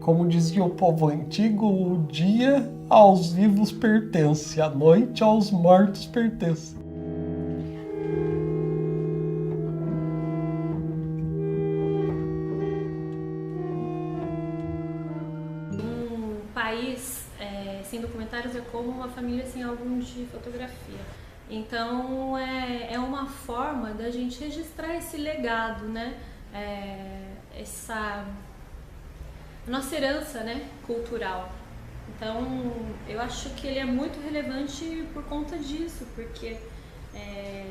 como dizia o povo antigo, o dia aos vivos pertence, a noite aos mortos pertence. Um país sem documentários é como uma família sem álbum de fotografia. Então é uma forma da gente registrar esse legado, né? Essa nossa herança, né, cultural. Então eu acho que ele é muito relevante por conta disso, porque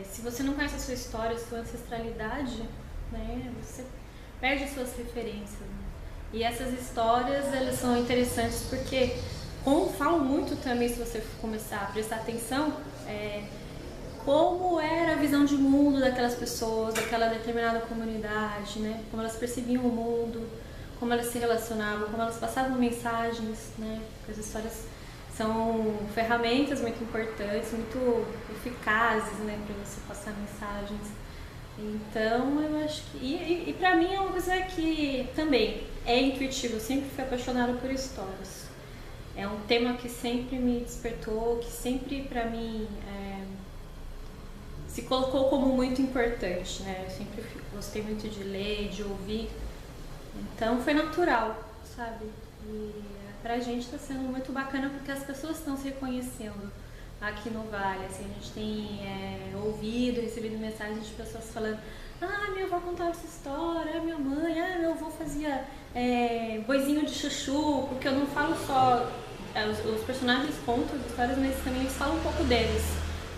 se você não conhece a sua história, a sua ancestralidade, né, você perde suas referências, né? E essas histórias, elas são interessantes porque falam muito também, se você começar a prestar atenção, como era a visão de mundo daquelas pessoas, daquela determinada comunidade, né? Como elas percebiam o mundo, como elas se relacionavam, como elas passavam mensagens, né? Porque as histórias são ferramentas muito importantes, muito eficazes, né, para você passar mensagens. Então eu acho que... E pra mim é uma coisa que também é intuitivo, eu sempre fui apaixonada por histórias. É um tema que sempre me despertou, que sempre pra mim se colocou como muito importante, né? Eu sempre gostei muito de ler, de ouvir, então foi natural, sabe? E pra gente tá sendo muito bacana porque as pessoas estão se reconhecendo aqui no Vale, assim, a gente tem ouvido, recebido mensagens de pessoas falando: ah, minha avó contava essa história, minha mãe, meu avô fazia boizinho de chuchu, porque eu não falo só, os personagens contam as histórias, mas também eles falam um pouco deles.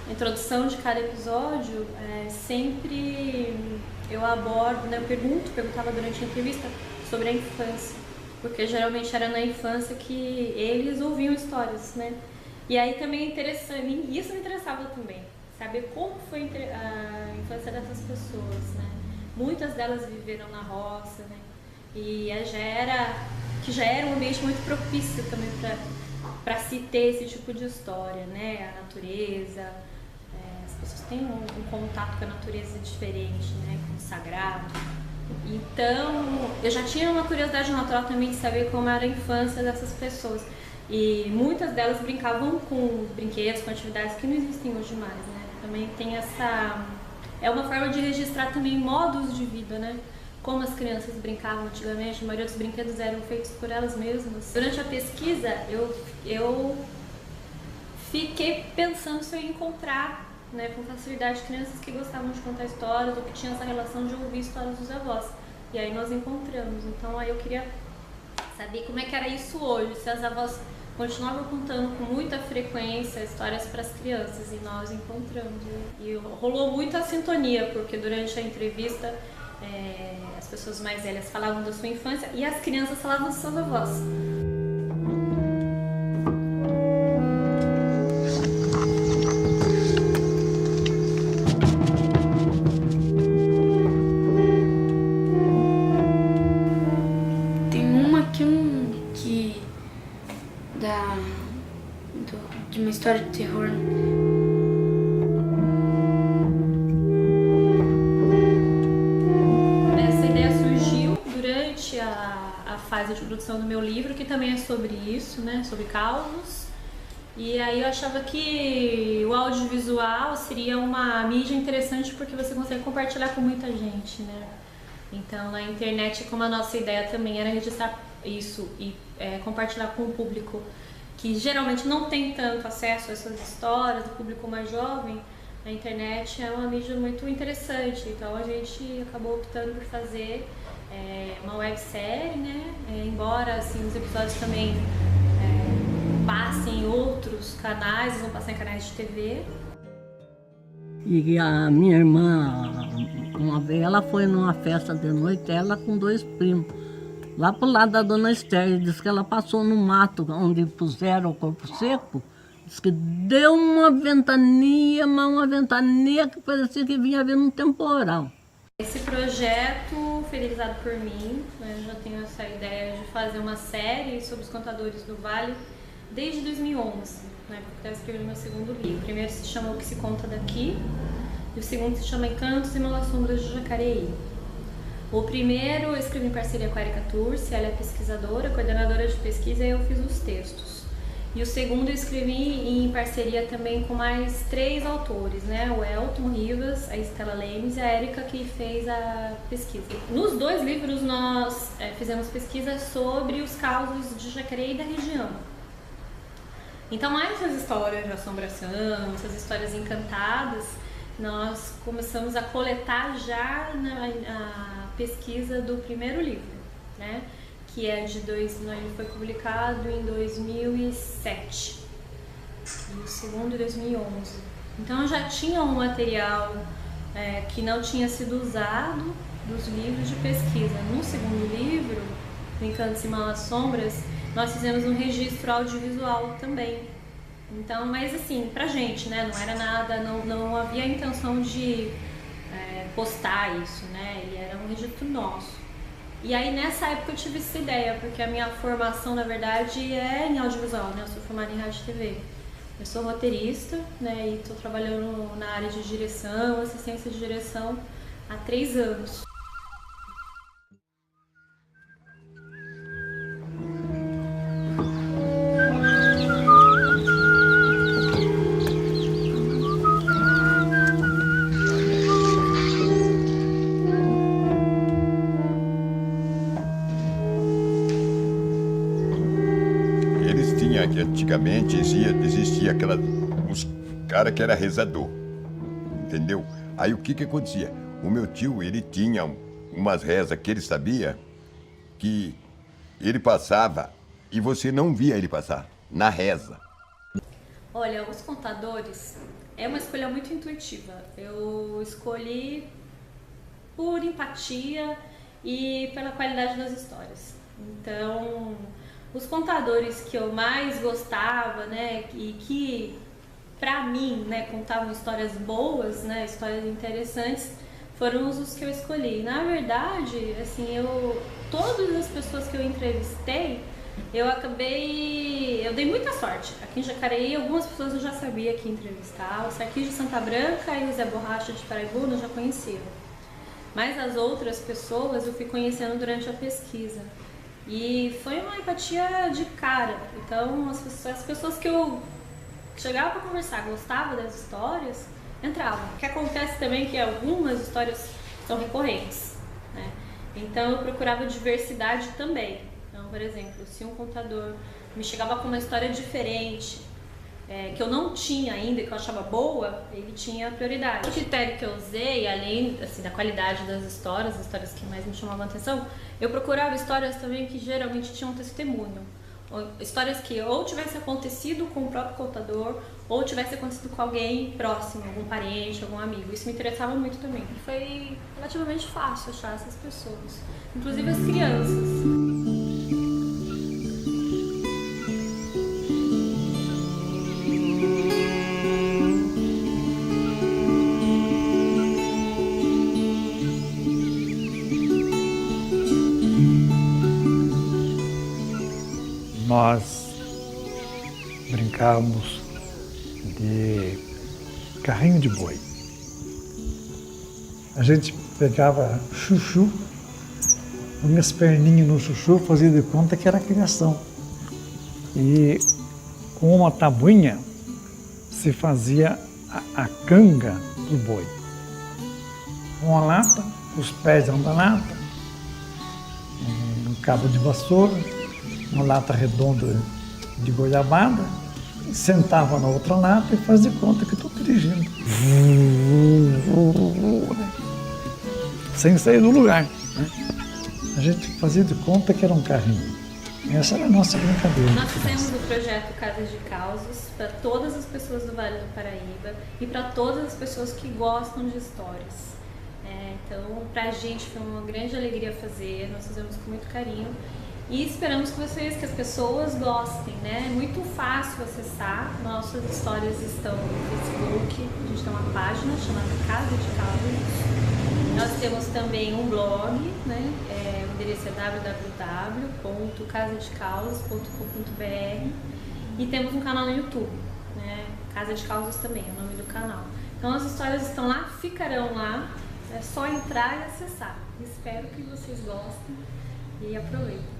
A introdução de cada episódio, sempre eu abordo, né, eu perguntava durante a entrevista sobre a infância, porque geralmente era na infância que eles ouviam histórias, né? E aí também é interessante, isso me interessava também, saber como foi a infância dessas pessoas, né? Muitas delas viveram na roça, né? E já era um ambiente muito propício também para se ter esse tipo de história, né? A natureza, as pessoas têm um contato com a natureza diferente, né? Com o sagrado. Então, eu já tinha uma curiosidade natural também de saber como era a infância dessas pessoas. E muitas delas brincavam com brinquedos, com atividades que não existem hoje mais, né? Também tem essa... É uma forma de registrar também modos de vida, né? Como as crianças brincavam antigamente, a maioria dos brinquedos eram feitos por elas mesmas. Durante a pesquisa, eu fiquei pensando se eu ia encontrar, né, com facilidade crianças que gostavam de contar histórias ou que tinham essa relação de ouvir histórias dos avós. E aí nós encontramos. Então aí eu queria saber como é que era isso hoje, se as avós continuavam contando com muita frequência histórias para as crianças, e nós encontramos. E rolou muita sintonia, porque durante a entrevista as pessoas mais velhas falavam da sua infância e as crianças falavam dos seus avós. De uma história de terror. Essa ideia surgiu durante a fase de produção do meu livro, que também é sobre isso, né? Sobre causos. E aí eu achava que o audiovisual seria uma mídia interessante porque você consegue compartilhar com muita gente, né? Então na internet, como a nossa ideia também era registrar isso e compartilhar com o público que geralmente não tem tanto acesso a essas histórias, do público mais jovem, a internet é uma mídia muito interessante. Então a gente acabou optando por fazer uma websérie, né? Embora assim, os episódios também passem em outros canais, vão passar em canais de TV. E a minha irmã, uma vez, ela foi numa festa de noite, ela com 2 primos, lá pro lado da Dona Esther, diz que ela passou no mato onde puseram o corpo seco, diz que deu uma ventania, mas uma ventania que parecia que vinha vindo um temporal. Esse projeto foi idealizado por mim, né? Eu já tenho essa ideia de fazer uma série sobre os contadores do Vale desde 2011, né? Porque eu estava escrevendo meu segundo livro. O primeiro se chama O Que Se Conta Daqui e o segundo se chama Encantos e Malas Sombras de Jacareí. O primeiro eu escrevi em parceria com a Erika Turci, ela é pesquisadora, coordenadora de pesquisa, e eu fiz os textos. E o segundo eu escrevi em parceria também com mais 3 autores, né? O Elton Rivas, a Estela Lemes e a Erika, que fez a pesquisa. Nos 2 livros nós fizemos pesquisa sobre os causos de Jacareí e da região. Então, essas histórias de assombração, essas histórias encantadas, nós começamos a coletar já na pesquisa do primeiro livro, né? Que é ele foi publicado em 2007 e o segundo em 2011. Então, eu já tinha um material que não tinha sido usado dos livros de pesquisa. No segundo livro, Encantos e Malas Sombras, nós fizemos um registro audiovisual também. Então, mas assim, pra gente, né, não era nada, não havia a intenção de postar isso, né, ele era um registro nosso. E aí nessa época eu tive essa ideia, porque a minha formação, na verdade, é em audiovisual, né, eu sou formada em rádio e TV. Eu sou roteirista, né, e estou trabalhando na área de direção, assistência de direção há 3 anos. Que antigamente existia os cara que era rezador, entendeu? Aí o que acontecia? O meu tio, ele tinha umas rezas que ele sabia que ele passava e você não via ele passar na reza. Olha, os contadores é uma escolha muito intuitiva. Eu escolhi por empatia e pela qualidade das histórias. Então, os contadores que eu mais gostava, né, e que pra mim, né, contavam histórias boas, né, histórias interessantes, foram os que eu escolhi. Na verdade, assim, todas as pessoas que eu entrevistei, eu dei muita sorte. Aqui em Jacareí, algumas pessoas eu já sabia que ia entrevistar. O Sarquis de Santa Branca e o Zé Borracha de Paraibuna eu já conhecia. Mas as outras pessoas eu fui conhecendo durante a pesquisa. E foi uma empatia de cara. Então, as pessoas que eu chegava para conversar, gostava das histórias, entravam. O que acontece também é que algumas histórias são recorrentes, né? Então, eu procurava diversidade também. Então, por exemplo, se um contador me chegava com uma história diferente, que eu não tinha ainda, que eu achava boa, ele tinha prioridade. O critério que eu usei, além assim, da qualidade das histórias, as histórias que mais me chamavam a atenção, eu procurava histórias também que geralmente tinham testemunho. Histórias que ou tivesse acontecido com o próprio contador, ou tivesse acontecido com alguém próximo, algum parente, algum amigo. Isso me interessava muito também. E foi relativamente fácil achar essas pessoas, inclusive as crianças. Nós brincávamos de carrinho de boi. A gente pegava chuchu, punha as perninhas no chuchu, fazia de conta que era criação. E com uma tabuinha se fazia a canga do boi. Uma lata, os pés dentro da lata, um cabo de vassoura, uma lata redonda de goiabada, sentava na outra lata e fazia de conta que estou dirigindo. Sem sair do lugar, né? A gente fazia de conta que era um carrinho. Essa era a nossa brincadeira. Nós fizemos o projeto Casas de Causos para todas as pessoas do Vale do Paraíba e para todas as pessoas que gostam de histórias. Então, para a gente foi uma grande alegria fazer, nós fizemos com muito carinho. E esperamos que as pessoas gostem, né? É muito fácil acessar, nossas histórias estão no Facebook, a gente tem uma página chamada Casa de Causos. Nós temos também um blog, né? O endereço é www.casadecausos.com.br e temos um canal no YouTube, né? Casa de Causos também é o nome do canal. Então as histórias estão lá, ficarão lá. É só entrar e acessar. Espero que vocês gostem e aproveitem.